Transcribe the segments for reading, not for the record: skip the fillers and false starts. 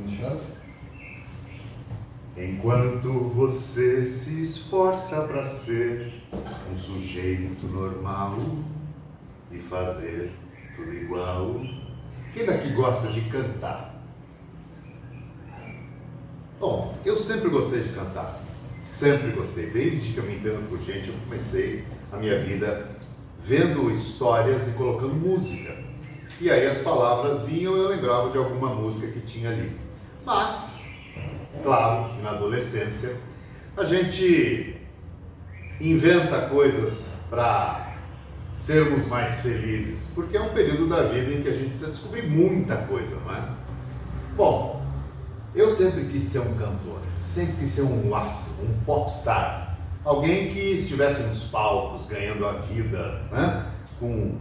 Inchado. Enquanto você se esforça para ser um sujeito normal e fazer tudo igual. Quem daqui gosta de cantar? Bom, eu sempre gostei de cantar. Sempre gostei. Desde que eu me entendo por gente, eu comecei a minha vida vendo histórias e colocando música. E aí as palavras vinham e eu lembrava de alguma música que tinha ali. Mas, claro que na adolescência a gente inventa coisas para sermos mais felizes, porque é um período da vida em que a gente precisa descobrir muita coisa, não é? Bom, eu sempre quis ser um cantor, sempre quis ser um astro, um popstar, alguém que estivesse nos palcos ganhando a vida, né? Com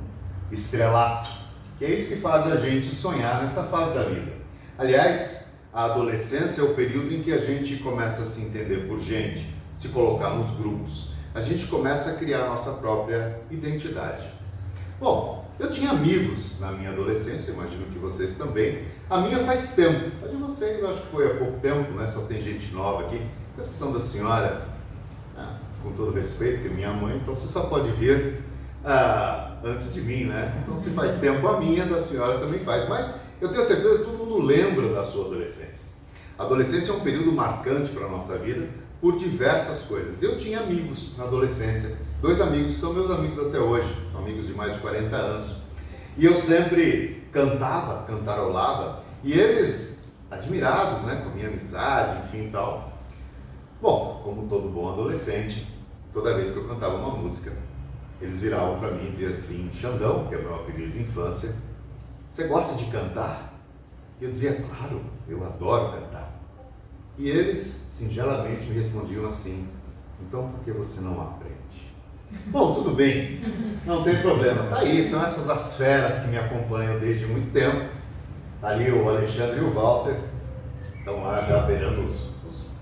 estrelato, que é isso que faz a gente sonhar nessa fase da vida. Aliás, a adolescência é o período em que a gente começa a se entender por gente, se colocar nos grupos. A gente começa a criar a nossa própria identidade. Bom, eu tinha amigos na minha adolescência, imagino que vocês também. A minha faz tempo, a de vocês acho que foi há pouco tempo, né? Só tem gente nova aqui. A exceção da senhora, com todo respeito, que é minha mãe, então você só pode vir antes de mim, né? Então se faz tempo a minha, da senhora também faz. Mas eu tenho certeza que todo mundo lembra da sua adolescência. A adolescência é um período marcante para a nossa vida, por diversas coisas. Eu tinha amigos na adolescência, 2 amigos que são meus amigos até hoje, amigos de mais de 40 anos. E eu sempre cantava, cantarolava, e eles, admirados, né, com a minha amizade, enfim e tal. Bom, como todo bom adolescente, toda vez que eu cantava uma música, eles viravam para mim e diziam assim: Xandão, que é o meu apelido de infância, você gosta de cantar? E eu dizia: claro, eu adoro cantar. E eles, singelamente, me respondiam assim: então por que você não aprende? Bom, tudo bem, não tem problema. Tá aí, são essas as feras que me acompanham desde muito tempo. Tá ali o Alexandre e o Walter, estão lá já beirando os...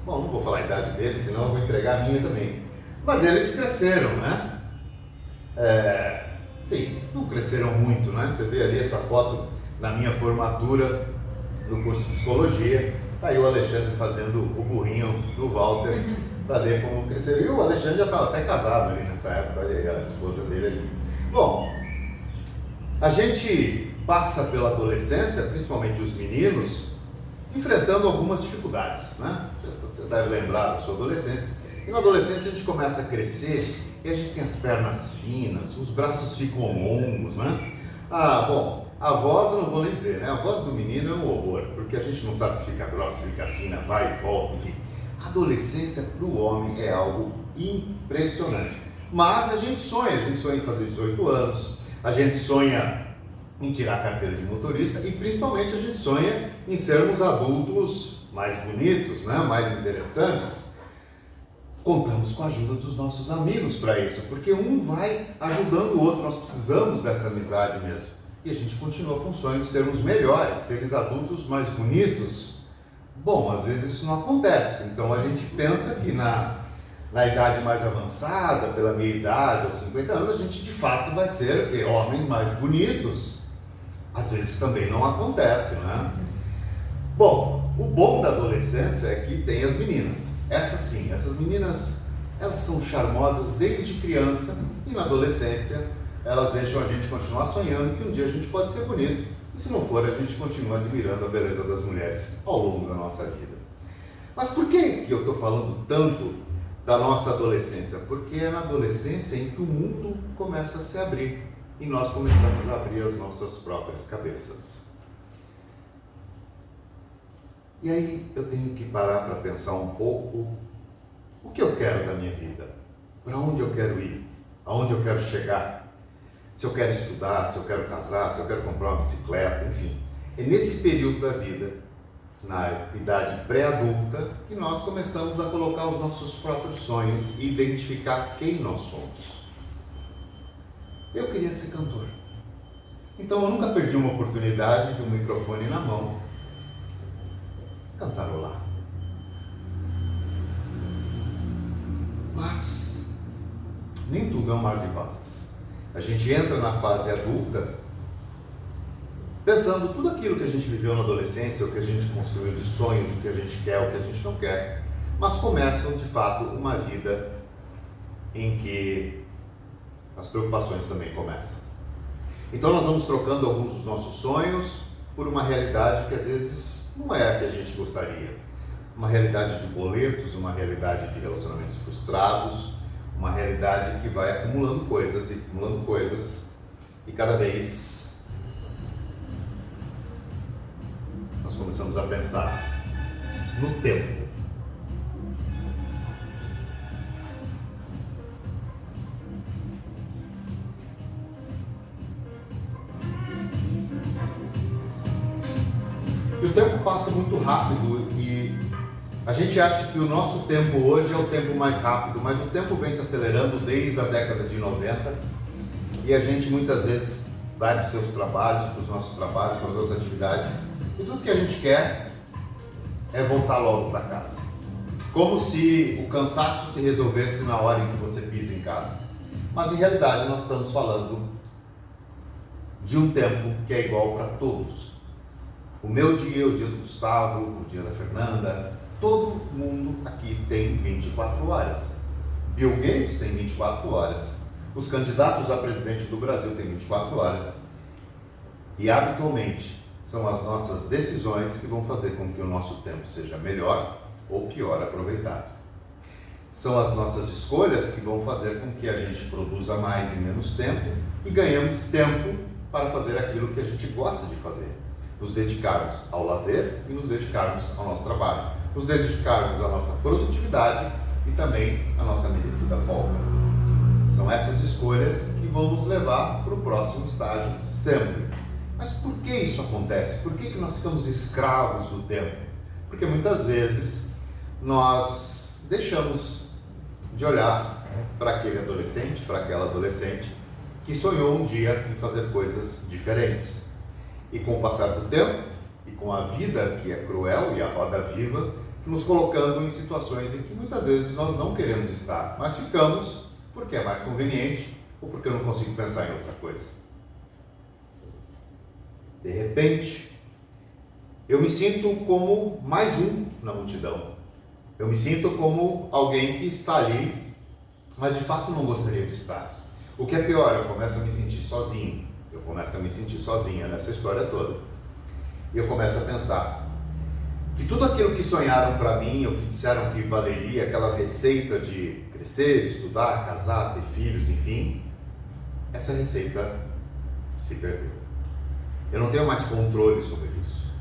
Bom, não vou falar a idade deles, senão eu vou entregar a minha também. Mas eles cresceram, né? Enfim, não cresceram muito, né? Você vê ali essa foto na minha formatura no curso de psicologia. Tá aí o Alexandre fazendo o burrinho do Walter para ver como cresceu. E o Alexandre já estava até casado ali nessa época, olha aí a esposa dele ali. Bom, a gente passa pela adolescência, principalmente os meninos, enfrentando algumas dificuldades, né? Você deve lembrar da sua adolescência. E na adolescência a gente começa a crescer e a gente tem as pernas finas, os braços ficam longos, né? Bom, a voz eu não vou nem dizer, né? A voz do menino é um horror, porque a gente não sabe se fica grossa, se fica fina, vai e volta, enfim. A adolescência para o homem é algo impressionante. Mas a gente sonha em fazer 18 anos, a gente sonha em tirar a carteira de motorista e principalmente a gente sonha em sermos adultos mais bonitos, né? Mais interessantes. Contamos com a ajuda dos nossos amigos para isso, porque um vai ajudando o outro, nós precisamos dessa amizade mesmo. E a gente continua com o sonho de sermos melhores, seres adultos mais bonitos. Bom, às vezes isso não acontece, então a gente pensa que na idade mais avançada, pela minha idade, aos 50 anos, a gente de fato vai ser homens mais bonitos. Às vezes também não acontece, né? Bom, o bom da adolescência é que tem as meninas. Essas meninas, elas são charmosas desde criança e na adolescência elas deixam a gente continuar sonhando que um dia a gente pode ser bonito. E se não for, a gente continua admirando a beleza das mulheres ao longo da nossa vida. Mas por que eu estou falando tanto da nossa adolescência? Porque é na adolescência em que o mundo começa a se abrir e nós começamos a abrir as nossas próprias cabeças. E aí eu tenho que parar para pensar um pouco o que eu quero da minha vida, para onde eu quero ir, aonde eu quero chegar, se eu quero estudar, se eu quero casar, se eu quero comprar uma bicicleta, enfim. É nesse período da vida, na idade pré-adulta, que nós começamos a colocar os nossos próprios sonhos e identificar quem nós somos. Eu queria ser cantor, então eu nunca perdi uma oportunidade de um microfone na mão cantarolar. Mas nem tudo é um mar de rosas. A gente entra na fase adulta pensando tudo aquilo que a gente viveu na adolescência, o que a gente construiu de sonhos, o que a gente quer, o que a gente não quer, mas começam de fato uma vida em que as preocupações também começam. Então nós vamos trocando alguns dos nossos sonhos por uma realidade que às vezes não é a que a gente gostaria. Uma realidade de boletos, uma realidade de relacionamentos frustrados, uma realidade que vai acumulando coisas e cada vez nós começamos a pensar no tempo. E o tempo passa muito rápido e a gente acha que o nosso tempo hoje é o tempo mais rápido, mas o tempo vem se acelerando desde a década de 90 e a gente muitas vezes vai para os seus trabalhos, para os nossos trabalhos, para as nossas atividades e tudo que a gente quer é voltar logo para casa. Como se o cansaço se resolvesse na hora em que você pisa em casa. Mas em realidade nós estamos falando de um tempo que é igual para todos. O meu dia, o dia do Gustavo, o dia da Fernanda, todo mundo aqui tem 24 horas. Bill Gates tem 24 horas. Os candidatos a presidente do Brasil têm 24 horas. E habitualmente são as nossas decisões que vão fazer com que o nosso tempo seja melhor ou pior aproveitado. São as nossas escolhas que vão fazer com que a gente produza mais em menos tempo e ganhemos tempo para fazer aquilo que a gente gosta de fazer. Nos dedicarmos ao lazer e nos dedicarmos ao nosso trabalho. Nos dedicarmos à nossa produtividade e também à nossa merecida folga. São essas escolhas que vão nos levar para o próximo estágio sempre. Mas por que isso acontece? Por que nós ficamos escravos do tempo? Porque muitas vezes nós deixamos de olhar para aquele adolescente, para aquela adolescente que sonhou um dia em fazer coisas diferentes. E com o passar do tempo, e com a vida que é cruel e a roda viva, nos colocando em situações em que muitas vezes nós não queremos estar, mas ficamos porque é mais conveniente ou porque eu não consigo pensar em outra coisa. De repente, eu me sinto como mais um na multidão. Eu me sinto como alguém que está ali, mas de fato não gostaria de estar. O que é pior, eu começo a me sentir sozinho. Eu começo a me sentir sozinha nessa história toda. E eu começo a pensar que tudo aquilo que sonharam para mim, ou que disseram que valeria, aquela receita de crescer, estudar, casar, ter filhos, enfim, essa receita se perdeu. Eu não tenho mais controle sobre isso.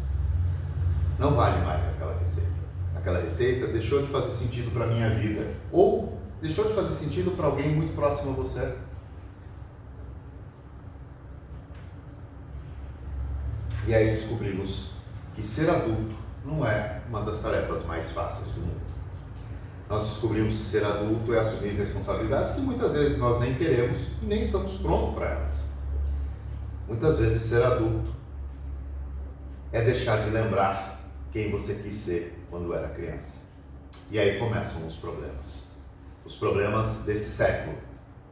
Não vale mais aquela receita. Aquela receita deixou de fazer sentido para a minha vida, ou deixou de fazer sentido para alguém muito próximo a você. E aí descobrimos que ser adulto não é uma das tarefas mais fáceis do mundo. Nós descobrimos que ser adulto é assumir responsabilidades que muitas vezes nós nem queremos e nem estamos prontos para elas. Muitas vezes ser adulto é deixar de lembrar quem você quis ser quando era criança. E aí começam os problemas desse século,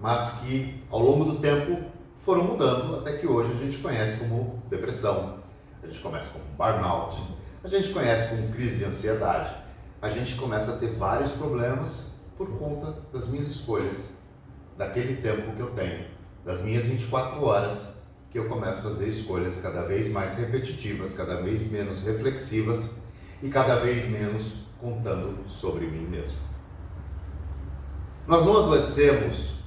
mas que ao longo do tempo foram mudando até que hoje a gente conhece como depressão, a gente conhece como burnout, a gente conhece como crise de ansiedade. A gente começa a ter vários problemas por conta das minhas escolhas, daquele tempo que eu tenho, das minhas 24 horas, que eu começo a fazer escolhas cada vez mais repetitivas, cada vez menos reflexivas e cada vez menos contando sobre mim mesmo. Nós não adoecemos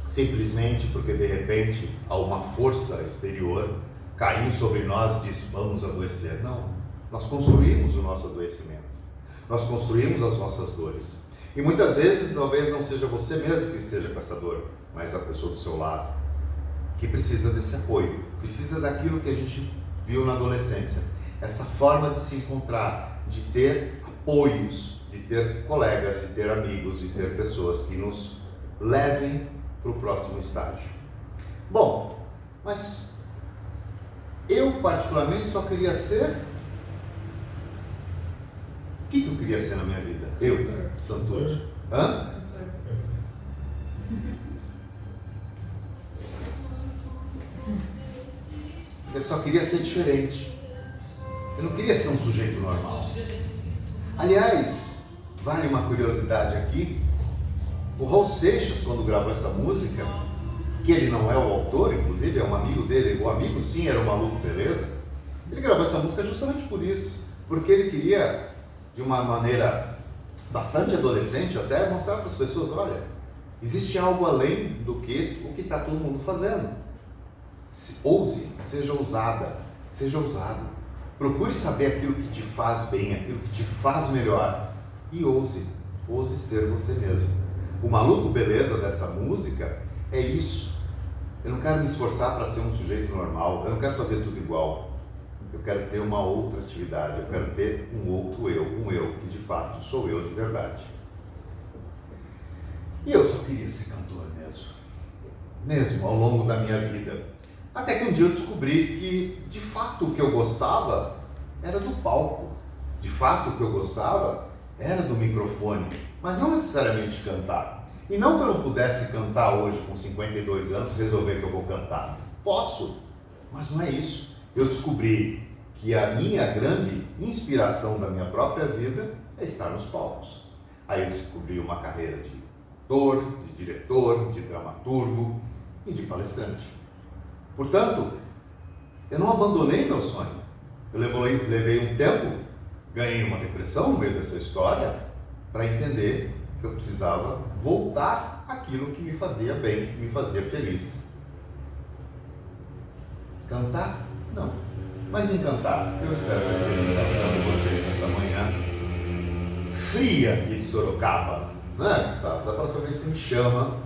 simplesmente porque de repente alguma força exterior caiu sobre nós e disse vamos adoecer. Não, nós construímos o nosso adoecimento, nós construímos as nossas dores. E muitas vezes talvez não seja você mesmo que esteja com essa dor, mas a pessoa do seu lado, que precisa desse apoio, precisa daquilo que a gente viu na adolescência, essa forma de se encontrar, de ter apoios, de ter colegas, de ter amigos, de ter pessoas que nos levem para o próximo estágio. Bom, mas eu particularmente só queria ser... O que eu queria ser na minha vida? Eu, Santucci. Hã? Eu só queria ser diferente. Eu não queria ser um sujeito normal. Aliás, vale uma curiosidade aqui. O Raul Seixas, quando gravou essa música, que ele não é o autor, inclusive, é um amigo dele, o amigo sim era o Maluco Beleza, ele gravou essa música justamente por isso, porque ele queria, de uma maneira bastante adolescente até, mostrar para as pessoas, olha, existe algo além do que o que está todo mundo fazendo. Ouse, seja ousada, seja ousado. Procure saber aquilo que te faz bem, aquilo que te faz melhor e ouse ser você mesmo. O Maluco Beleza dessa música é isso. Eu não quero me esforçar para ser um sujeito normal, eu não quero fazer tudo igual. Eu quero ter uma outra atividade, eu quero ter um outro eu, um eu que de fato sou eu de verdade. E eu só queria ser cantor mesmo ao longo da minha vida. Até que um dia eu descobri que de fato o que eu gostava era do palco, de fato o que eu gostava era do microfone, mas não necessariamente cantar. E não que eu não pudesse cantar hoje com 52 anos, resolver que eu vou cantar. Posso, mas não é isso. Eu descobri que a minha grande inspiração da minha própria vida é estar nos palcos. Aí eu descobri uma carreira de ator, de diretor, de dramaturgo e de palestrante. Portanto, eu não abandonei meu sonho. Eu levei um tempo, ganhei uma depressão no meio dessa história para entender que eu precisava voltar àquilo que me fazia bem, que me fazia feliz. Cantar? Não. Mas em cantar, eu espero que esteja cantando vocês nessa manhã fria aqui de Sorocaba. Né, Gustavo? Da próxima vez você me chama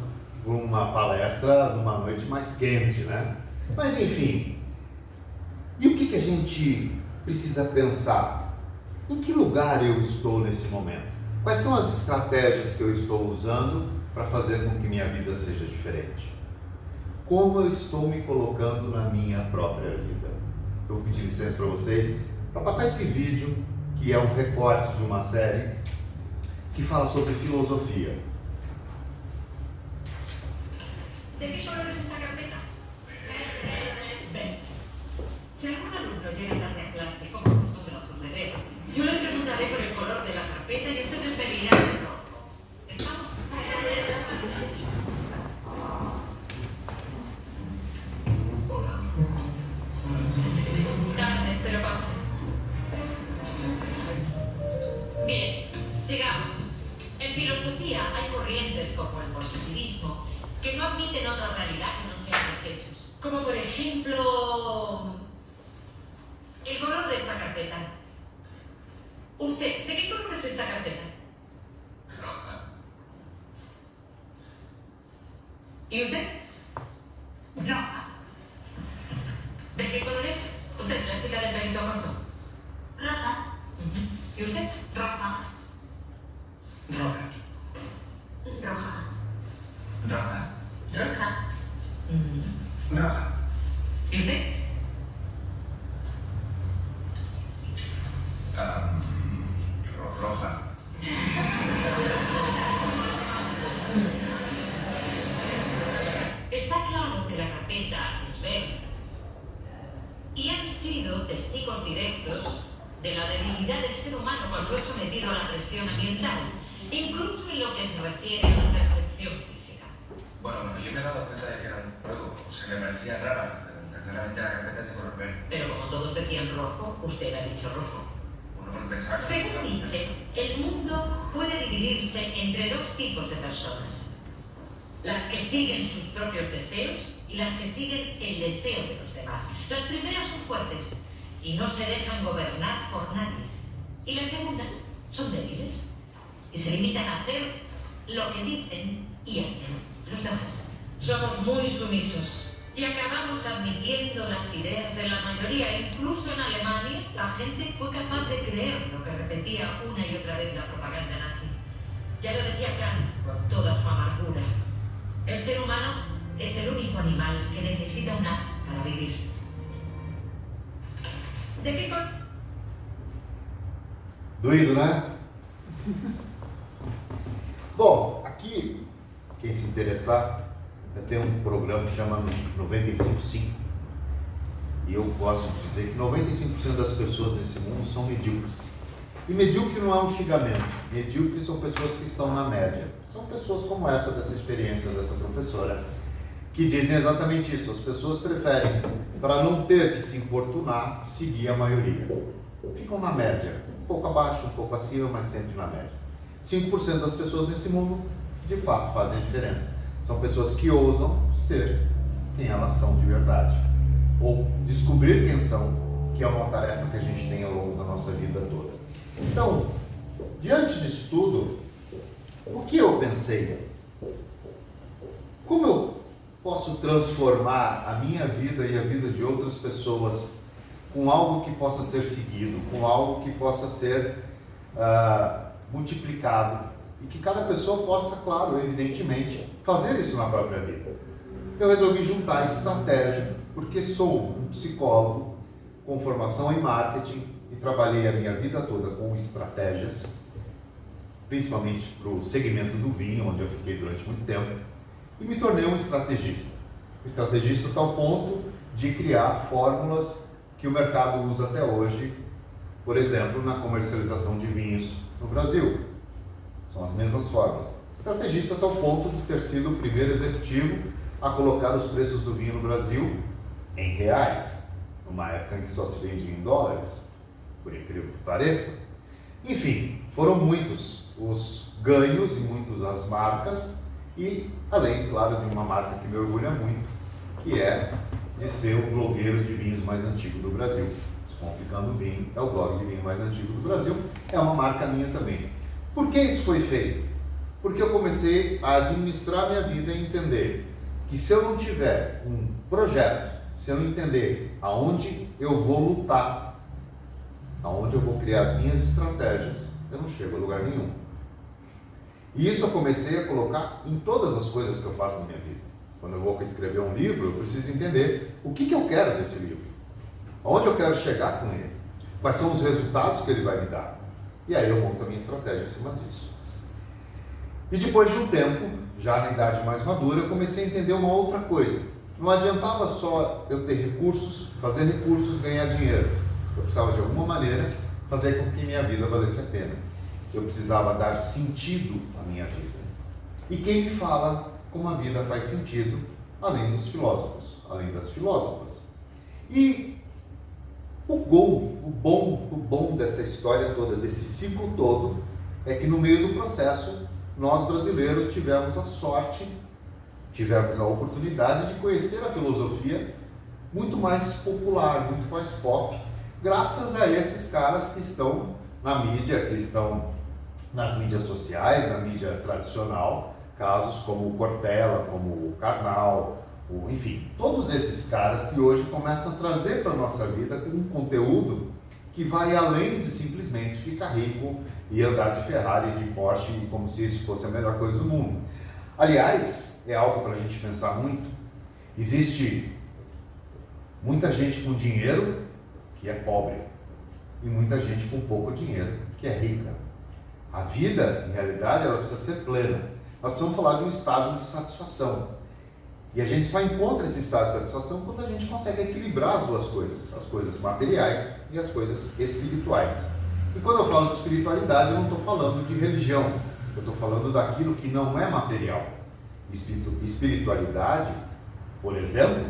para uma palestra numa noite mais quente, né? Mas enfim, e o que a gente precisa pensar? Em que lugar eu estou nesse momento? Quais são as estratégias que eu estou usando para fazer com que minha vida seja diferente? Como eu estou me colocando na minha própria vida? Eu vou pedir licença para vocês para passar esse vídeo, que é um recorte de uma série que fala sobre filosofia. ¿De qué color es esta carpeta? Ven. Si algún alumno llega tarde a clase, como acostumbra suceder, yo le preguntaré por el color de la carpeta y ustedes me dirán el rojo. ¿Estamos? Tarde, pero pase. Bien, sigamos. En filosofía hay corrientes como el positivismo que no admiten otra realidad que no sean los hechos. Como por ejemplo, el color de esta carpeta. Usted, ¿de qué color es esta carpeta? Roja. ¿Y usted? Roja. ¿De qué color es? Usted, la chica del pelito corto. Roja. ¿Y usted? Roja. Roja. Roja. Roja. Roja. Roja. ¿Y usted? Roja. Está claro que la carpeta es verde. Y han sido testigos directos de la debilidad del ser humano cuando es sometido a la presión ambiental, incluso en lo que se refiere a la percepción física. Bueno, yo me he dado cuenta de que era un juego. Se me parecía rara. Claramente la carpeta es de color verde. Pero como todos decían rojo, usted ha dicho rojo. Uno porque pensaba que... Según Nietzsche, el mundo puede dividirse entre dos tipos de personas. Las que siguen sus propios deseos y las que siguen el deseo de los demás. Las primeras son fuertes y no se dejan gobernar por nadie. Y las segundas son débiles y se limitan a hacer lo que dicen y hacen los demás. Somos muy sumisos y acabamos admitiendo las ideas de la mayoría. Incluso en Alemania la gente fue capaz de creer lo que repetía una y otra vez la propaganda nazi. Ya lo decía Kant con toda su amargura. El ser humano es el único animal que necesita una app para vivir. ¿De qué color? Doído, né? Bom, aqui, quem se interessar, eu tenho um programa que chama 95.5. e eu gosto de dizer que 95% das pessoas nesse mundo são medíocres. E medíocre não é um xingamento, medíocre são pessoas que estão na média. São pessoas como essa, dessa experiência dessa professora, que dizem exatamente isso. As pessoas preferem, para não ter que se importunar, seguir a maioria. Ficam na média, um pouco abaixo, um pouco acima, mas sempre na média. 5% das pessoas nesse mundo, de fato, fazem a diferença. São pessoas que ousam ser quem elas são de verdade. Ou descobrir quem são, que é uma tarefa que a gente tem ao longo da nossa vida toda. Então, diante disso tudo, o que eu pensei? Como eu posso transformar a minha vida e a vida de outras pessoas com algo que possa ser seguido, com algo que possa ser multiplicado e que cada pessoa possa, claro, evidentemente, fazer isso na própria vida? Eu resolvi juntar estratégia, porque sou um psicólogo com formação em marketing e trabalhei a minha vida toda com estratégias, principalmente para o segmento do vinho, onde eu fiquei durante muito tempo, e me tornei um estrategista. Estrategista a tal ponto de criar fórmulas que o mercado usa até hoje, por exemplo, na comercialização de vinhos no Brasil. São as mesmas formas. Estrategista a tal ponto de ter sido o primeiro executivo a colocar os preços do vinho no Brasil em reais, numa época em que só se vendia em dólares, por incrível que pareça. Enfim, foram muitos os ganhos e muitas as marcas, e além, claro, de uma marca que me orgulha muito, que é de ser o blogueiro de vinhos mais antigo do Brasil. Descomplicando Vinho é o blog de vinho mais antigo do Brasil, é uma marca minha também. Por que isso foi feito? Porque eu comecei a administrar minha vida e entender que se eu não tiver um projeto, se eu não entender aonde eu vou lutar, aonde eu vou criar as minhas estratégias, eu não chego a lugar nenhum. E isso eu comecei a colocar em todas as coisas que eu faço na minha vida. Quando eu vou escrever um livro, eu preciso entender o que eu quero desse livro, aonde eu quero chegar com ele, quais são os resultados que ele vai me dar. E aí eu monto a minha estratégia em cima disso. E depois de um tempo, já na idade mais madura, eu comecei a entender uma outra coisa. Não adiantava só eu ter recursos, fazer recursos, ganhar dinheiro. Eu precisava de alguma maneira fazer com que minha vida valesse a pena. Eu precisava dar sentido à minha vida. E quem me fala como a vida faz sentido, além dos filósofos, além das filósofas. E o bom dessa história toda, desse ciclo todo, é que no meio do processo, nós brasileiros tivemos a sorte, tivemos a oportunidade de conhecer a filosofia muito mais popular, muito mais pop, graças a esses caras que estão na mídia, que estão nas mídias sociais, na mídia tradicional, casos como o Cortella, como o Karnal, enfim, todos esses caras que hoje começam a trazer para a nossa vida um conteúdo que vai além de simplesmente ficar rico e andar de Ferrari, de Porsche, como se isso fosse a melhor coisa do mundo. Aliás, é algo para a gente pensar muito. Existe muita gente com dinheiro que é pobre e muita gente com pouco dinheiro que é rica. A vida, em realidade, ela precisa ser plena. Nós precisamos falar de um estado de satisfação. E a gente só encontra esse estado de satisfação quando a gente consegue equilibrar as duas coisas, as coisas materiais e as coisas espirituais. E quando eu falo de espiritualidade, eu não estou falando de religião, eu estou falando daquilo que não é material. Espiritualidade, por exemplo,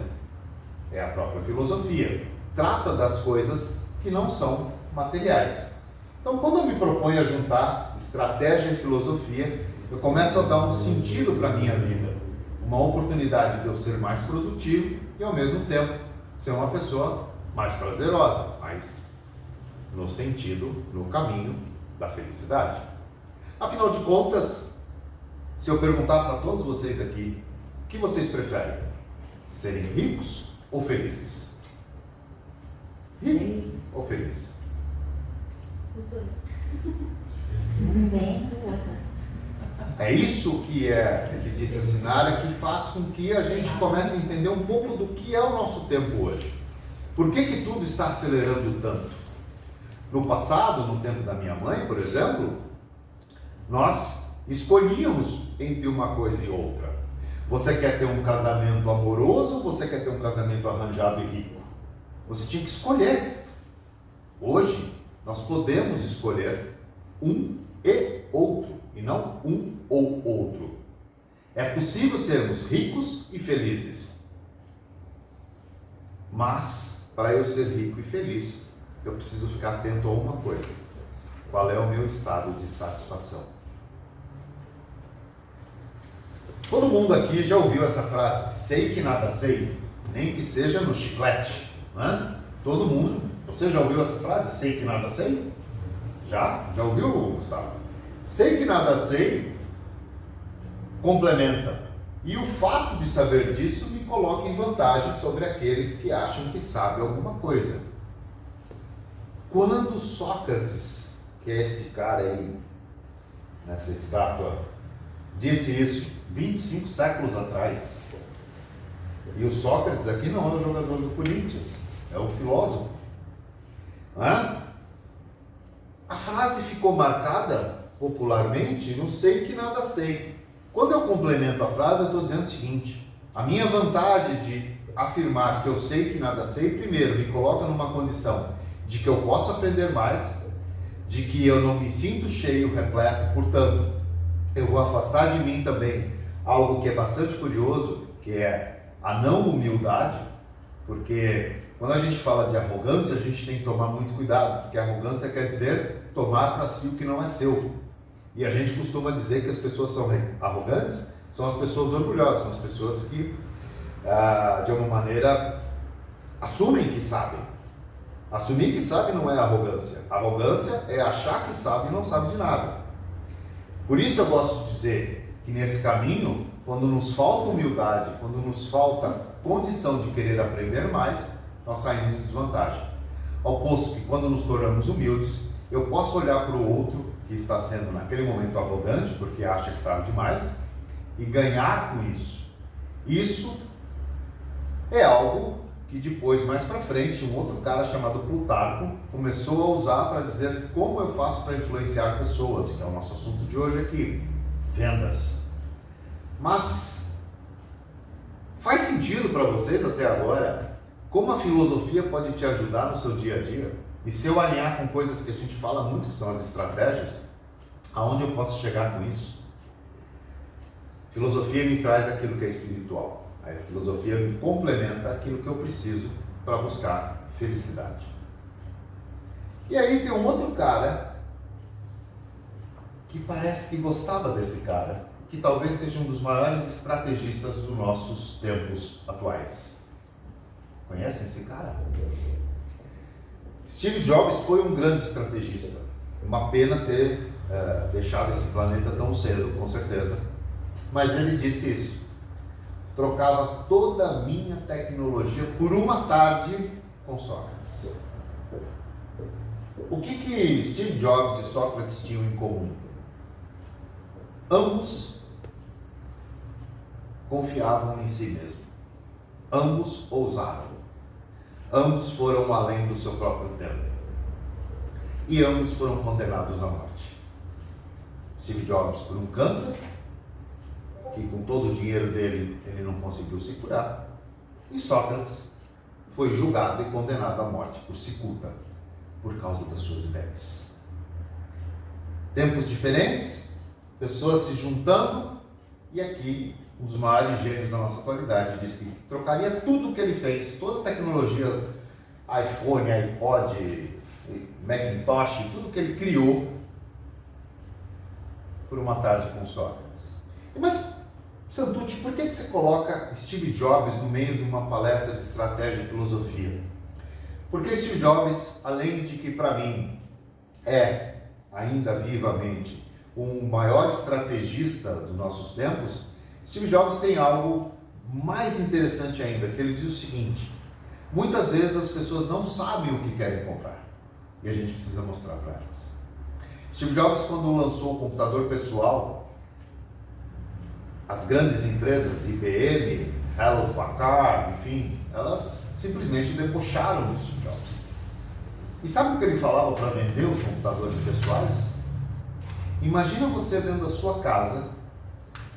é a própria filosofia. Trata das coisas que não são materiais. Então, quando eu me proponho a juntar estratégia e filosofia, eu começo a dar um sentido para a minha vida. Uma oportunidade de eu ser mais produtivo e, ao mesmo tempo, ser uma pessoa mais prazerosa, mais no sentido, no caminho da felicidade. Afinal de contas, se eu perguntar para todos vocês aqui, o que vocês preferem? Serem ricos ou felizes? Rico ou feliz? Os dois. É isso que disse a Sinara, que faz com que a gente comece a entender um pouco do que é o nosso tempo hoje. Por que tudo está acelerando tanto? No passado, no tempo da minha mãe, por exemplo, nós escolhíamos entre uma coisa e outra. Você quer ter um casamento amoroso ou você quer ter um casamento arranjado e rico? Você tinha que escolher. Hoje, nós podemos escolher um e outro, e não um ou outro. É possível sermos ricos e felizes. Mas, para eu ser rico e feliz, eu preciso ficar atento a uma coisa. Qual é o meu estado de satisfação? Todo mundo aqui já ouviu essa frase, sei que nada sei, nem que seja no chiclete, né? Todo mundo, você já ouviu essa frase, sei que nada sei? Já ouviu, Gustavo? Sei que nada sei, complementa. E o fato de saber disso me coloca em vantagem sobre aqueles que acham que sabem alguma coisa. Quando Sócrates, que é esse cara aí, nessa estátua, disse isso 25 séculos atrás, e o Sócrates aqui não é o jogador do Corinthians, é o filósofo, né? A frase ficou marcada popularmente no sei que nada sei. Quando eu complemento a frase, eu estou dizendo o seguinte: a minha vantagem de afirmar que eu sei que nada sei, primeiro, me coloca numa condição de que eu posso aprender mais, de que eu não me sinto cheio, repleto, portanto, eu vou afastar de mim também algo que é bastante curioso, que é a não humildade, porque quando a gente fala de arrogância, a gente tem que tomar muito cuidado, porque arrogância quer dizer tomar para si o que não é seu. E a gente costuma dizer que as pessoas são arrogantes, são as pessoas orgulhosas, são as pessoas que, de alguma maneira, assumem que sabem. Assumir que sabe não é arrogância. Arrogância é achar que sabe e não sabe de nada. Por isso eu gosto de dizer que nesse caminho, quando nos falta humildade, quando nos falta condição de querer aprender mais, nós saímos em desvantagem. Ao posto que quando nos tornamos humildes, eu posso olhar para o outro que está sendo naquele momento arrogante, porque acha que sabe demais, e ganhar com isso. Isso é algo que depois, mais para frente, um outro cara chamado Plutarco começou a usar para dizer como eu faço para influenciar pessoas, que é o nosso assunto de hoje aqui, vendas. Mas faz sentido para vocês até agora como a filosofia pode te ajudar no seu dia a dia? E se eu alinhar com coisas que a gente fala muito, que são as estratégias, aonde eu posso chegar com isso? Filosofia me traz aquilo que é espiritual. A filosofia me complementa aquilo que eu preciso para buscar felicidade. E aí tem um outro cara que parece que gostava desse cara, que talvez seja um dos maiores estrategistas dos nossos tempos atuais. Conhecem esse cara? Steve Jobs foi um grande estrategista. Uma pena ter deixado esse planeta tão cedo, com certeza. Mas ele disse isso. Trocava toda a minha tecnologia por uma tarde com Sócrates. O que Steve Jobs e Sócrates tinham em comum? Ambos confiavam em si mesmo. Ambos ousaram. Ambos foram além do seu próprio tempo. E ambos foram condenados à morte. Steve Jobs por um câncer, que com todo o dinheiro dele, ele não conseguiu se curar. E Sócrates foi julgado e condenado à morte por cicuta, por causa das suas ideias. Tempos diferentes, pessoas se juntando, e aqui, um dos maiores gênios da nossa atualidade diz que trocaria tudo o que ele fez, toda a tecnologia, iPhone, iPod, Macintosh, tudo que ele criou, por uma tarde com Sócrates. Mas Santucci, por que você coloca Steve Jobs no meio de uma palestra de estratégia e filosofia? Porque Steve Jobs, além de que para mim é, ainda vivamente, o maior estrategista dos nossos tempos, Steve Jobs tem algo mais interessante ainda, que ele diz o seguinte: muitas vezes as pessoas não sabem o que querem comprar e a gente precisa mostrar para elas. Steve Jobs, quando lançou o computador pessoal, as grandes empresas, IBM, Hewlett Packard, enfim, elas simplesmente debocharam do Steve Jobs. E sabe o que ele falava para vender os computadores pessoais? Imagina você dentro da sua casa,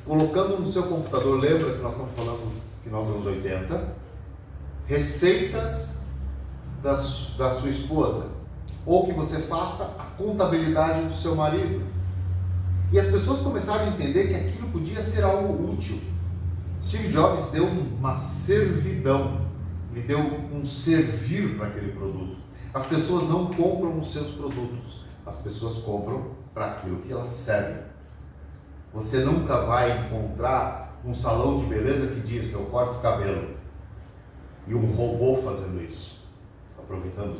colocando no seu computador, lembra que nós estamos falando no final dos anos 80, receitas da sua esposa, ou que você faça a contabilidade do seu marido. E as pessoas começaram a entender que aquilo podia ser algo útil. Steve Jobs deu uma servidão, ele deu um servir para aquele produto. As pessoas não compram os seus produtos, as pessoas compram para aquilo que elas servem. Você nunca vai encontrar um salão de beleza que diz: eu corto o cabelo, e um robô fazendo isso, aproveitando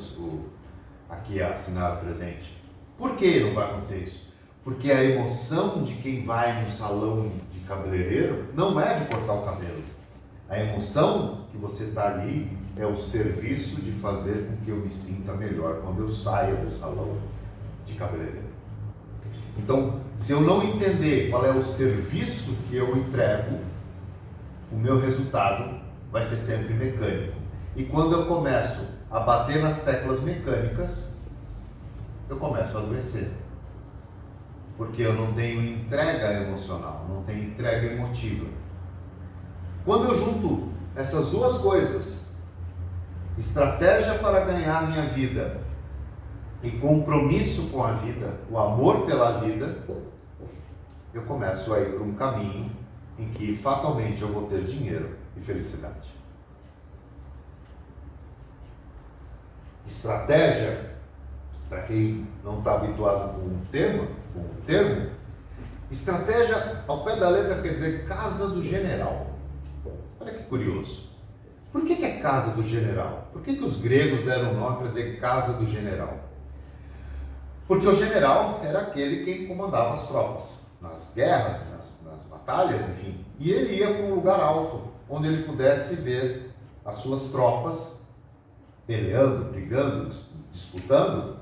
aqui a assinar o presente. Por que não vai acontecer isso? Porque a emoção de quem vai no salão de cabeleireiro não é de cortar o cabelo. A emoção que você está ali é o serviço de fazer com que eu me sinta melhor quando eu saio do salão de cabeleireiro. Então, se eu não entender qual é o serviço que eu entrego, o meu resultado vai ser sempre mecânico. E quando eu começo a bater nas teclas mecânicas, eu começo a adoecer. Porque eu não tenho entrega emocional, não tenho entrega emotiva. Quando eu junto essas duas coisas, estratégia para ganhar a minha vida e compromisso com a vida, o amor pela vida, eu começo a ir por um caminho em que fatalmente eu vou ter dinheiro e felicidade. Estratégia, para quem não está habituado com um termo, estratégia ao pé da letra quer dizer casa do general. Olha que curioso. Por que é casa do general? Por que os gregos deram o nome para dizer casa do general? Porque o general era aquele que comandava as tropas, nas guerras, nas batalhas, enfim. E ele ia para um lugar alto, onde ele pudesse ver as suas tropas peleando, brigando, disputando,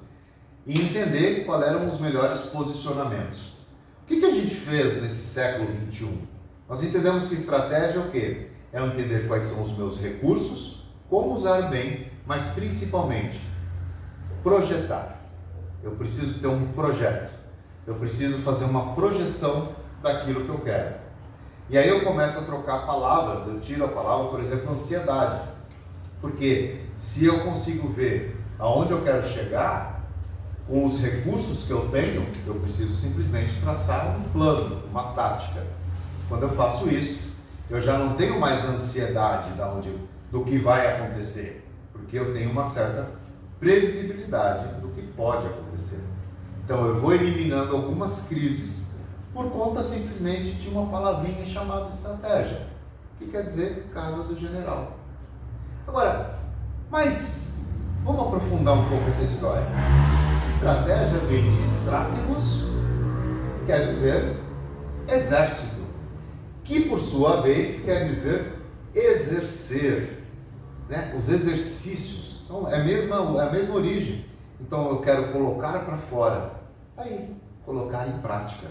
e entender quais eram os melhores posicionamentos. O que a gente fez nesse século XXI? Nós entendemos que estratégia é o quê? É entender quais são os meus recursos, como usar bem, mas principalmente projetar. Eu preciso ter um projeto, eu preciso fazer uma projeção daquilo que eu quero. E aí eu começo a trocar palavras, eu tiro a palavra, por exemplo, ansiedade. Porque se eu consigo ver aonde eu quero chegar, com os recursos que eu tenho, eu preciso simplesmente traçar um plano, uma tática. Quando eu faço isso, eu já não tenho mais ansiedade do que vai acontecer, porque eu tenho uma certa previsibilidade do que pode acontecer. Então eu vou eliminando algumas crises por conta simplesmente de uma palavrinha chamada estratégia, que quer dizer casa do general. Agora, mas vamos aprofundar um pouco essa história. Estratégia vem de stratégos, que quer dizer exército, que por sua vez quer dizer exercer, né? Os exercícios, então, é a mesma origem. Então eu quero colocar para fora, aí, colocar em prática.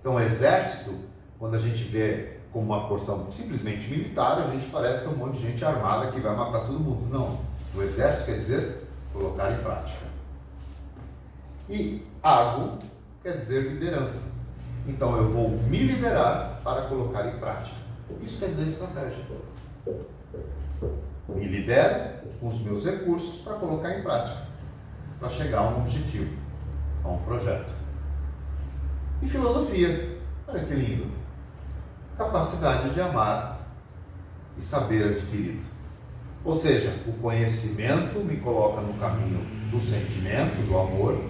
Então exército, quando a gente vê como uma porção simplesmente militar, a gente parece que é um monte de gente armada que vai matar todo mundo. Não, o exército quer dizer colocar em prática. E ágo quer dizer liderança. Então eu vou me liderar para colocar em prática. Isso quer dizer estratégia. Me lidero com os meus recursos para colocar em prática, para chegar a um objetivo, a um projeto. E filosofia, olha que lindo. Capacidade de amar e saber adquirido. Ou seja, o conhecimento me coloca no caminho do sentimento, do amor,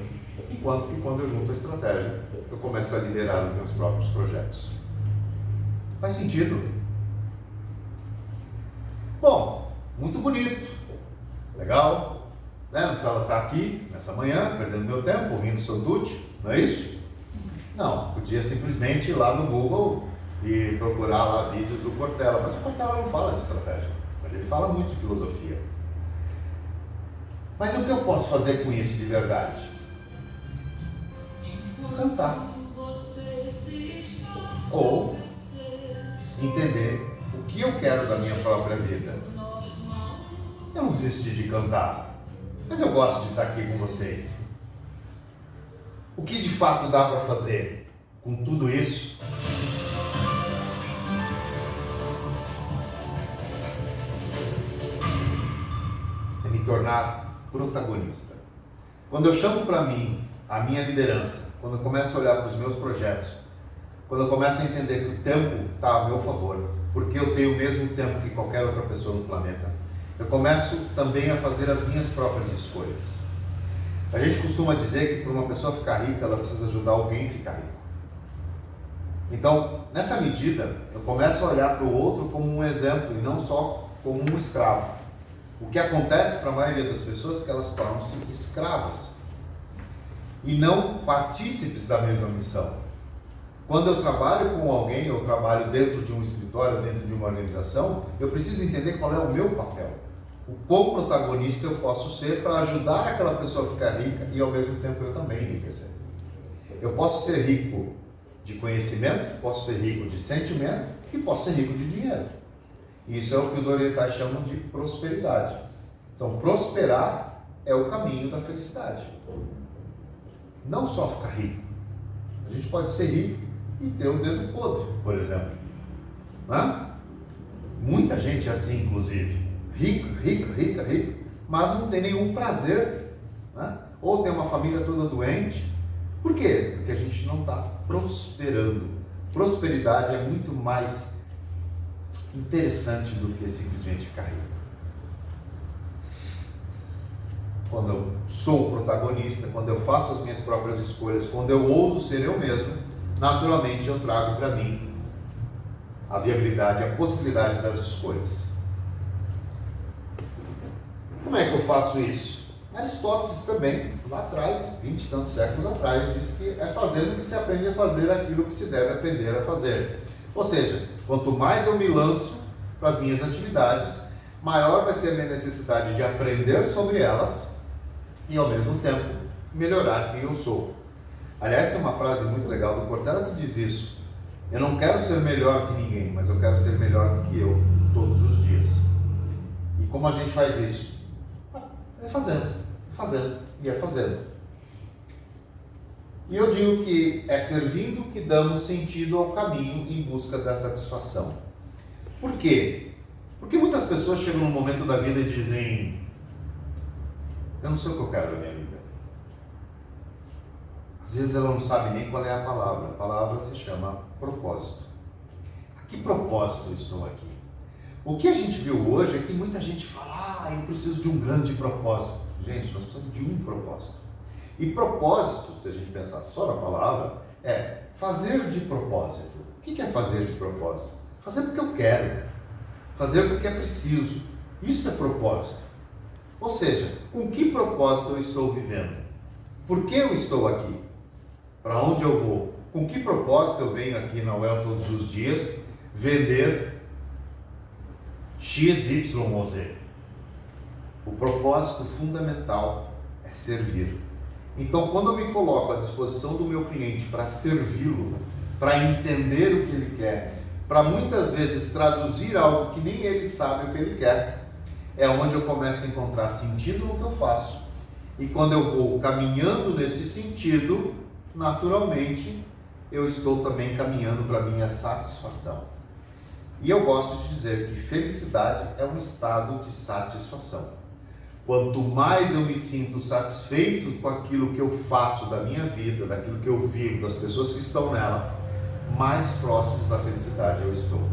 enquanto que quando eu junto a estratégia, eu começo a liderar os meus próprios projetos. Faz sentido? Bom, muito bonito, legal, né? Não precisava estar aqui nessa manhã, perdendo meu tempo, ouvindo Santucci, não é isso? Não, podia simplesmente ir lá no Google e procurar lá vídeos do Cortella, mas o Cortella não fala de estratégia, mas ele fala muito de filosofia. Mas o que eu posso fazer com isso de verdade? Cantar. Ou entender o que eu quero da minha própria vida. Eu não desisti de cantar, mas eu gosto de estar aqui com vocês. O que de fato dá para fazer com tudo isso? É me tornar protagonista. Quando eu chamo para mim a minha liderança, quando eu começo a olhar para os meus projetos, quando eu começo a entender que o tempo está a meu favor, porque eu tenho o mesmo tempo que qualquer outra pessoa no planeta, eu começo também a fazer as minhas próprias escolhas. A gente costuma dizer que para uma pessoa ficar rica, ela precisa ajudar alguém a ficar rico. Então, nessa medida, eu começo a olhar para o outro como um exemplo e não só como um escravo. O que acontece para a maioria das pessoas é que elas tornam-se escravas e não partícipes da mesma missão. Quando eu trabalho com alguém, eu trabalho dentro de um escritório, dentro de uma organização, eu preciso entender qual é o meu papel. O quão protagonista eu posso ser para ajudar aquela pessoa a ficar rica e ao mesmo tempo eu também enriquecer. Eu posso ser rico de conhecimento, posso ser rico de sentimento e posso ser rico de dinheiro. Isso é o que os orientais chamam de prosperidade. Então, prosperar é o caminho da felicidade. Não só ficar rico. A gente pode ser rico e ter o dedo podre, por exemplo. Muita gente é assim, inclusive. Rica, mas não tem nenhum prazer. Ou tem uma família toda doente. Por quê? Porque a gente não está prosperando. Prosperidade é muito mais interessante do que simplesmente ficar rico. Quando eu sou o protagonista, quando eu faço as minhas próprias escolhas, quando eu ouso ser eu mesmo, naturalmente eu trago para mim a viabilidade, a possibilidade das escolhas. Como é que eu faço isso? Aristóteles também, lá atrás, 20 e tantos séculos atrás, disse que é fazendo que se aprende a fazer aquilo que se deve aprender a fazer. Ou seja, quanto mais eu me lanço para as minhas atividades, maior vai ser a minha necessidade de aprender sobre elas e, ao mesmo tempo, melhorar quem eu sou. Aliás, tem uma frase muito legal do Cortella que diz isso: eu não quero ser melhor que ninguém, mas eu quero ser melhor do que eu todos os dias. E como a gente faz isso? É fazendo e fazendo. E eu digo que é servindo que damos sentido ao caminho em busca da satisfação. Por quê? Porque muitas pessoas chegam num momento da vida e dizem: eu não sei o que eu quero da minha vida. Às vezes ela não sabe nem qual é a palavra se chama propósito. A que propósito eu estou aqui? O que a gente viu hoje é que muita gente fala: eu preciso de um grande propósito. Gente, nós precisamos de um propósito. E propósito, se a gente pensar só na palavra, é fazer de propósito. O que é fazer de propósito? Fazer porque eu quero. Fazer porque é preciso. Isso é propósito. Ou seja, com que propósito eu estou vivendo? Por que eu estou aqui? Para onde eu vou? Com que propósito eu venho aqui na UEL todos os dias vender X, Y ou Z? O propósito fundamental é servir. Então, quando eu me coloco à disposição do meu cliente para servi-lo, para entender o que ele quer, para muitas vezes traduzir algo que nem ele sabe o que ele quer, é onde eu começo a encontrar sentido no que eu faço. E quando eu vou caminhando nesse sentido, naturalmente, eu estou também caminhando para a minha satisfação. E eu gosto de dizer que felicidade é um estado de satisfação. Quanto mais eu me sinto satisfeito com aquilo que eu faço da minha vida, daquilo que eu vivo, das pessoas que estão nela, mais próximos da felicidade eu estou.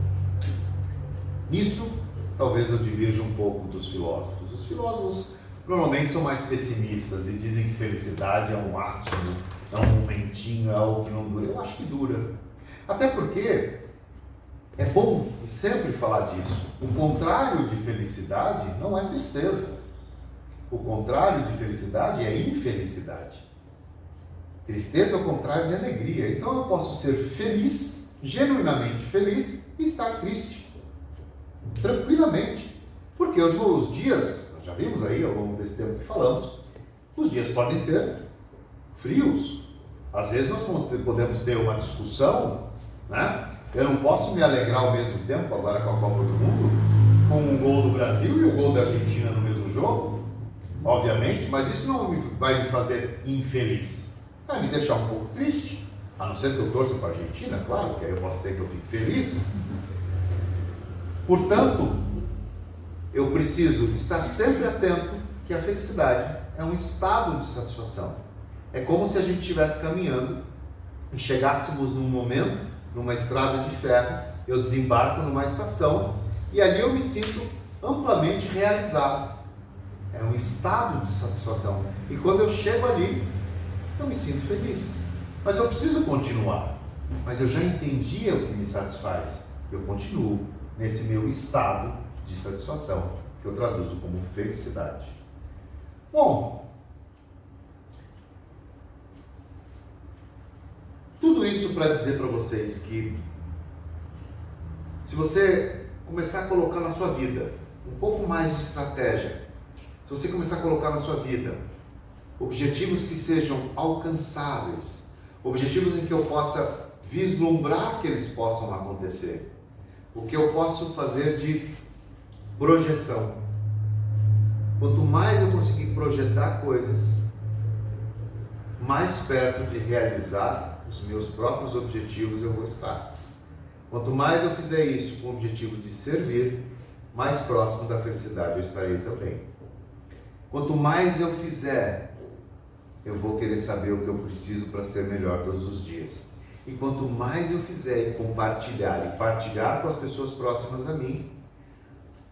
Nisso, talvez eu divirja um pouco dos filósofos. Os filósofos normalmente são mais pessimistas e dizem que felicidade é um átimo, é um momentinho, é algo que não dura. Eu acho que dura. Até porque é bom sempre falar disso. O contrário de felicidade não é tristeza. O contrário de felicidade é infelicidade. Tristeza é o contrário de alegria. Então eu posso ser feliz, genuinamente feliz, e estar triste. Tranquilamente. Porque os dias, nós já vimos aí ao longo desse tempo que falamos, os dias podem ser frios. Às vezes nós podemos ter uma discussão, né? Eu não posso me alegrar ao mesmo tempo, agora com a Copa do Mundo, com um gol do Brasil e o gol da Argentina no mesmo jogo, obviamente, mas isso não vai me fazer infeliz. Vai me deixar um pouco triste, a não ser que eu torça para a Argentina, claro, que aí eu posso dizer que eu fico feliz. Portanto, eu preciso estar sempre atento que a felicidade é um estado de satisfação. É como se a gente estivesse caminhando e chegássemos num momento, numa estrada de ferro, eu desembarco numa estação e ali eu me sinto amplamente realizado. É um estado de satisfação. E quando eu chego ali, eu me sinto feliz. Mas eu preciso continuar. Mas eu já entendi o que me satisfaz. Eu continuo nesse meu estado de satisfação, que eu traduzo como felicidade. Bom, tudo isso para dizer para vocês que se você começar a colocar na sua vida um pouco mais de estratégia, se você começar a colocar na sua vida objetivos que sejam alcançáveis, objetivos em que eu possa vislumbrar que eles possam acontecer, o que eu posso fazer de projeção. Quanto mais eu conseguir projetar coisas, mais perto de realizar os meus próprios objetivos eu vou estar. Quanto mais eu fizer isso com o objetivo de servir, mais próximo da felicidade eu estarei também. Quanto mais eu fizer, eu vou querer saber o que eu preciso para ser melhor todos os dias. E quanto mais eu fizer e partilhar com as pessoas próximas a mim,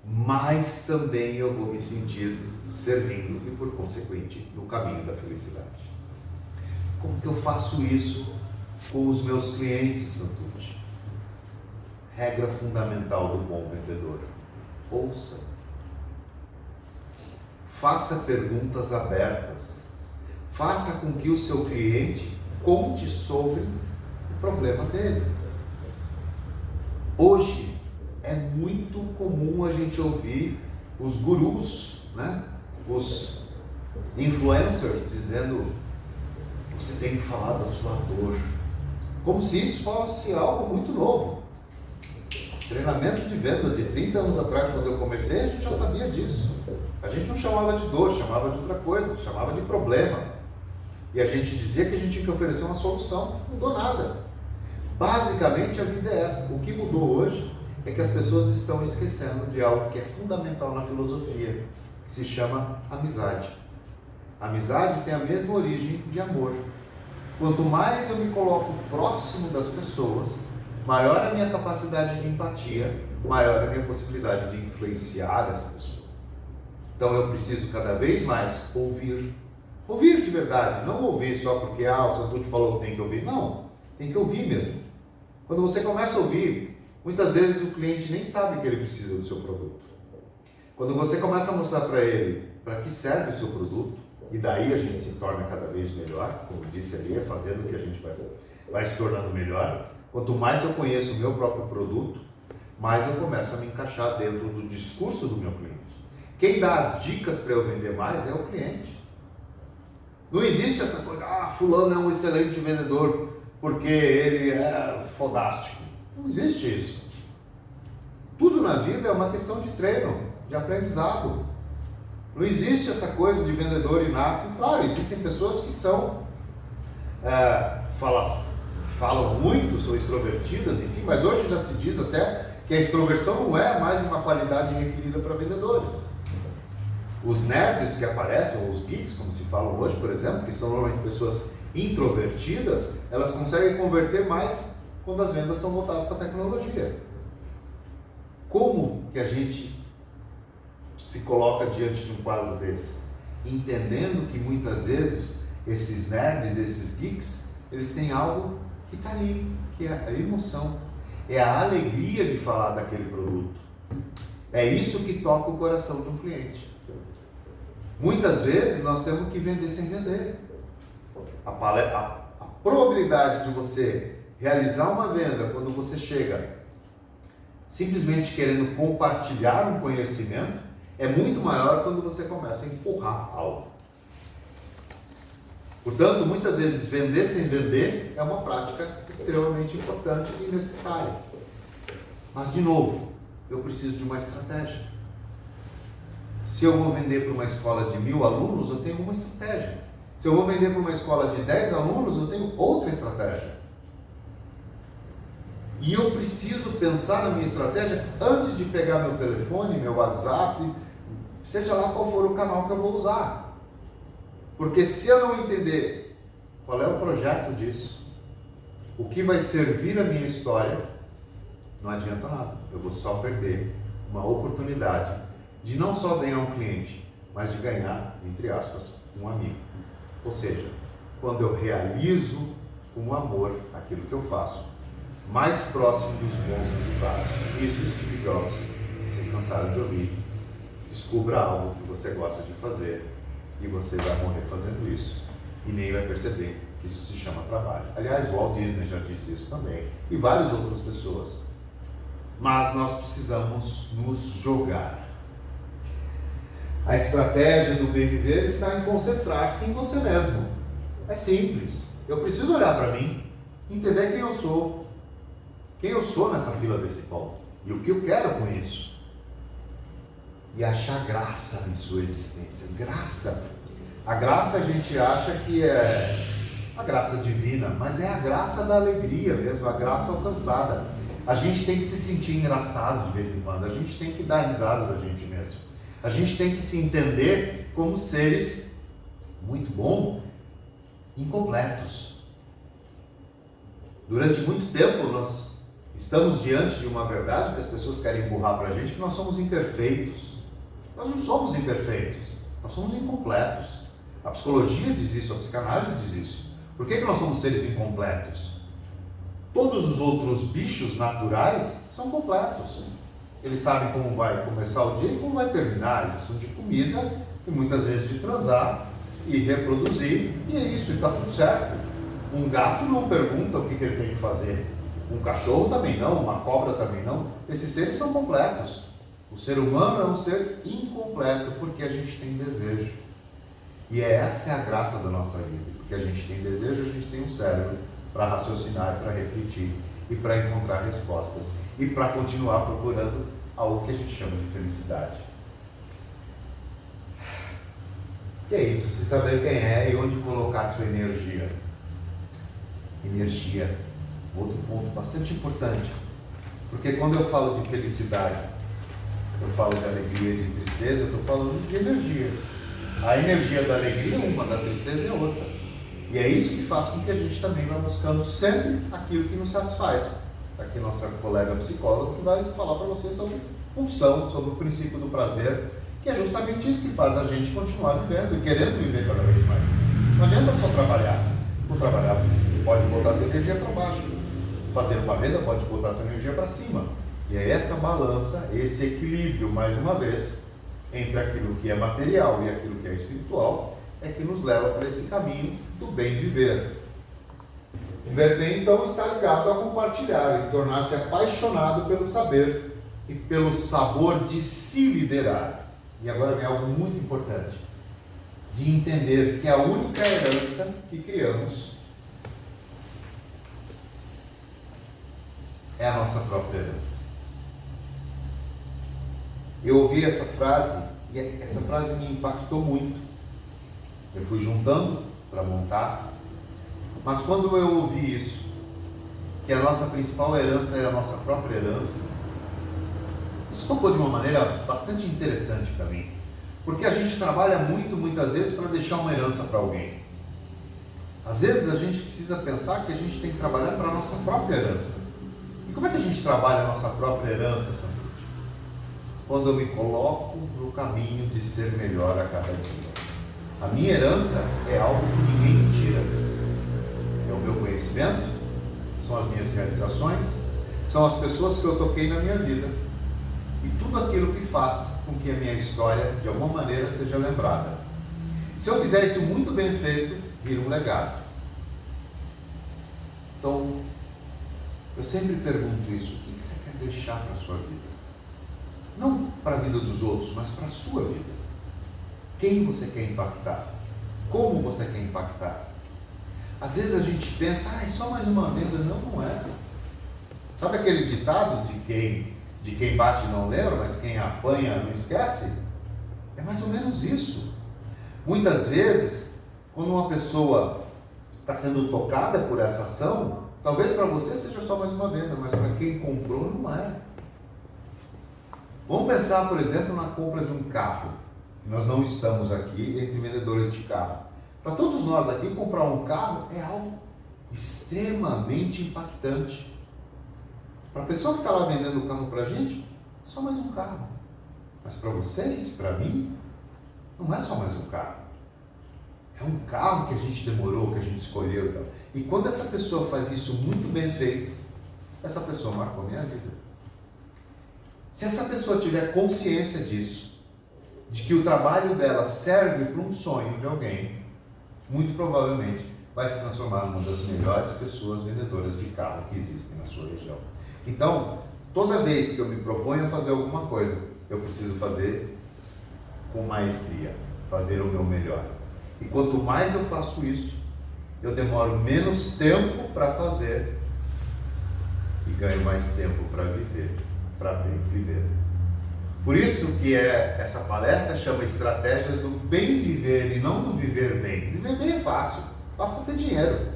mais também eu vou me sentir servindo e, por consequente, no caminho da felicidade. Como que eu faço isso com os meus clientes, Santucci? Regra fundamental do bom vendedor: ouça. Faça perguntas abertas. Faça com que o seu cliente conte sobre o problema dele. Hoje é muito comum a gente ouvir os gurus, né? Os influencers dizendo: você tem que falar da sua dor. Como se isso fosse algo muito novo. Treinamento de venda de 30 anos atrás, quando eu comecei, a gente já sabia disso. A gente não chamava de dor, chamava de outra coisa, chamava de problema. E a gente dizia que a gente tinha que oferecer uma solução. Não mudou nada. Basicamente a vida é essa. O que mudou hoje é que as pessoas estão esquecendo de algo que é fundamental na filosofia, que se chama amizade. A amizade tem a mesma origem de amor. Quanto mais eu me coloco próximo das pessoas, maior a minha capacidade de empatia, maior a minha possibilidade de influenciar essa pessoa. Então eu preciso cada vez mais ouvir. Ouvir de verdade, não ouvir só porque o Santucci falou que tem que ouvir. Não, tem que ouvir mesmo. Quando você começa a ouvir, muitas vezes o cliente nem sabe que ele precisa do seu produto. Quando você começa a mostrar para ele para que serve o seu produto, e daí a gente se torna cada vez melhor, como disse ali, é fazendo que a gente vai se tornando melhor. Quanto mais eu conheço o meu próprio produto, mais eu começo a me encaixar dentro do discurso do meu cliente. Quem dá as dicas para eu vender mais é o cliente. Não existe essa coisa, fulano é um excelente vendedor porque ele é fodástico. Não existe isso. Tudo na vida é uma questão de treino, de aprendizado. Não existe essa coisa de vendedor inato. Claro, existem pessoas que são, falam muito, são extrovertidas, enfim, mas hoje já se diz até que a extroversão não é mais uma qualidade requerida para vendedores. Os nerds que aparecem, ou os geeks, como se falam hoje, por exemplo, que são normalmente pessoas introvertidas, elas conseguem converter mais quando as vendas são voltadas para a tecnologia. Como que a gente se coloca diante de um quadro desse? Entendendo que muitas vezes esses nerds, esses geeks, eles têm algo que está ali, que é a emoção, é a alegria de falar daquele produto. É isso que toca o coração de um cliente. Muitas vezes nós temos que vender sem vender. A probabilidade de você realizar uma venda quando você chega simplesmente querendo compartilhar um conhecimento é muito maior quando você começa a empurrar algo. Portanto, muitas vezes vender sem vender é uma prática extremamente importante e necessária. Mas, de novo, eu preciso de uma estratégia. Se eu vou vender para uma escola de 1000 alunos, eu tenho uma estratégia. Se eu vou vender para uma escola de 10 alunos, eu tenho outra estratégia. E eu preciso pensar na minha estratégia antes de pegar meu telefone, meu WhatsApp, seja lá qual for o canal que eu vou usar. Porque se eu não entender qual é o projeto disso, o que vai servir a minha história, não adianta nada. Eu vou só perder uma oportunidade de não só ganhar um cliente, mas de ganhar, entre aspas, um amigo. Ou seja, quando eu realizo com amor aquilo que eu faço, mais próximo dos bons resultados. Isso, Steve Jobs, vocês cansaram de ouvir. Descubra algo que você gosta de fazer e você vai morrer fazendo isso e nem vai perceber que isso se chama trabalho. Aliás, o Walt Disney já disse isso também e várias outras pessoas. Mas nós precisamos nos jogar. A estratégia do bem viver está em concentrar-se em você mesmo. É simples. Eu preciso olhar para mim, entender quem eu sou nessa fila desse pão e o que eu quero com isso. E achar graça em sua existência. Graça. A graça a gente acha que é a graça divina, mas é a graça da alegria mesmo, a graça alcançada. A gente tem que se sentir engraçado de vez em quando, a gente tem que dar risada da gente mesmo. A gente tem que se entender como seres muito bons, incompletos. Durante muito tempo nós estamos diante de uma verdade que as pessoas querem empurrar para a gente, que nós somos imperfeitos. Nós não somos imperfeitos, nós somos incompletos. A psicologia diz isso, a psicanálise diz isso. Por que nós somos seres incompletos? Todos os outros bichos naturais são completos. Eles sabem como vai começar o dia e como vai terminar. Eles precisam de comida e muitas vezes de transar e reproduzir. E é isso, e está tudo certo. Um gato não pergunta o que ele tem que fazer. Um cachorro também não, uma cobra também não. Esses seres são completos. O ser humano é um ser incompleto porque a gente tem desejo. E essa é a graça da nossa vida. Porque a gente tem desejo, a gente tem um cérebro para raciocinar, para refletir e para encontrar respostas. E para continuar procurando algo que a gente chama de felicidade. Que é isso, se saber quem é e onde colocar sua energia. Energia, outro ponto bastante importante. Porque quando eu falo de felicidade, eu falo de alegria e de tristeza, eu estou falando de energia. A energia da alegria é uma, da tristeza é outra. E é isso que faz com que a gente também vá buscando sempre aquilo que nos satisfaz. Aqui nossa colega psicóloga que vai falar para vocês sobre pulsão, sobre o princípio do prazer, que é justamente isso que faz a gente continuar vivendo e querendo viver cada vez mais. Não adianta só trabalhar. O trabalhar pode botar a tua energia para baixo. Fazer uma venda pode botar a tua energia para cima. E é essa balança, esse equilíbrio, mais uma vez, entre aquilo que é material e aquilo que é espiritual, é que nos leva para esse caminho do bem viver. Viver bem, então, está ligado a compartilhar e tornar-se apaixonado pelo saber e pelo sabor de se liderar. E agora vem algo muito importante, de entender que a única herança que criamos é a nossa própria herança. Eu ouvi essa frase e essa frase me impactou muito. Eu fui juntando para montar, mas quando eu ouvi isso, que a nossa principal herança é a nossa própria herança, isso tocou de uma maneira bastante interessante para mim, porque a gente trabalha muitas vezes para deixar uma herança para alguém. Às vezes a gente precisa pensar que a gente tem que trabalhar para a nossa própria herança. E como é que a gente trabalha a nossa própria herança, Santucci? Quando eu me coloco no caminho de ser melhor a cada dia. A minha herança é algo que ninguém me tira. É o meu conhecimento, são as minhas realizações, são as pessoas que eu toquei na minha vida e tudo aquilo que faz com que a minha história, de alguma maneira, seja lembrada. Se eu fizer isso muito bem feito, vira um legado. Então, eu sempre pergunto isso: o que você quer deixar para a sua vida? Não para a vida dos outros, mas para a sua vida. Quem você quer impactar? Como você quer impactar? Às vezes a gente pensa, é só mais uma venda. Não, não é. Sabe aquele ditado de quem bate não lembra, mas quem apanha não esquece? É mais ou menos isso. Muitas vezes, quando uma pessoa está sendo tocada por essa ação, talvez para você seja só mais uma venda, mas para quem comprou não é. Vamos pensar, por exemplo, na compra de um carro. Nós não estamos aqui entre vendedores de carro. Para todos nós aqui, comprar um carro é algo extremamente impactante. Para a pessoa que está lá vendendo o carro para a gente, é só mais um carro. Mas para vocês, para mim, não é só mais um carro. É um carro que a gente demorou, que a gente escolheu e tal. E quando essa pessoa faz isso muito bem feito, essa pessoa marcou minha vida. Se essa pessoa tiver consciência disso, de que o trabalho dela serve para um sonho de alguém, muito provavelmente vai se transformar numa das melhores pessoas vendedoras de carro que existem na sua região. Então, toda vez que eu me proponho a fazer alguma coisa, eu preciso fazer com maestria, fazer o meu melhor. E quanto mais eu faço isso, eu demoro menos tempo para fazer e ganho mais tempo para viver, Por isso que essa palestra chama Estratégias do Bem Viver e não do Viver Bem. Viver bem é fácil, basta ter dinheiro.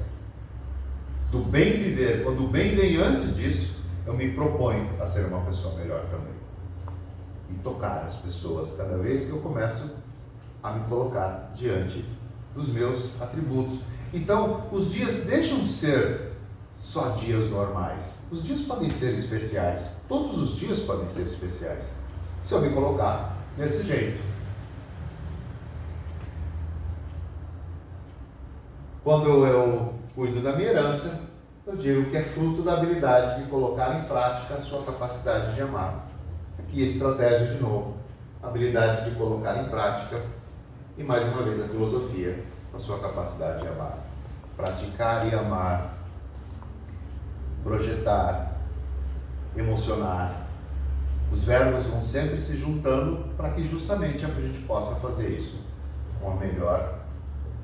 Do bem viver, quando o bem vem antes disso, eu me proponho a ser uma pessoa melhor também. E tocar as pessoas cada vez que eu começo a me colocar diante dos meus atributos. Então, os dias deixam de ser só dias normais. Os dias podem ser especiais. Todos os dias podem ser especiais. Se eu me colocar desse jeito. Quando eu cuido da minha herança, eu digo que é fruto da habilidade de colocar em prática a sua capacidade de amar. Aqui a estratégia de novo. Habilidade de colocar em prática e mais uma vez a filosofia, a sua capacidade de amar. Praticar e amar. Projetar. Emocionar. Os verbos vão sempre se juntando para que justamente a gente possa fazer isso com a melhor,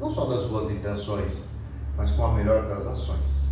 não só das boas intenções, mas com a melhor das ações.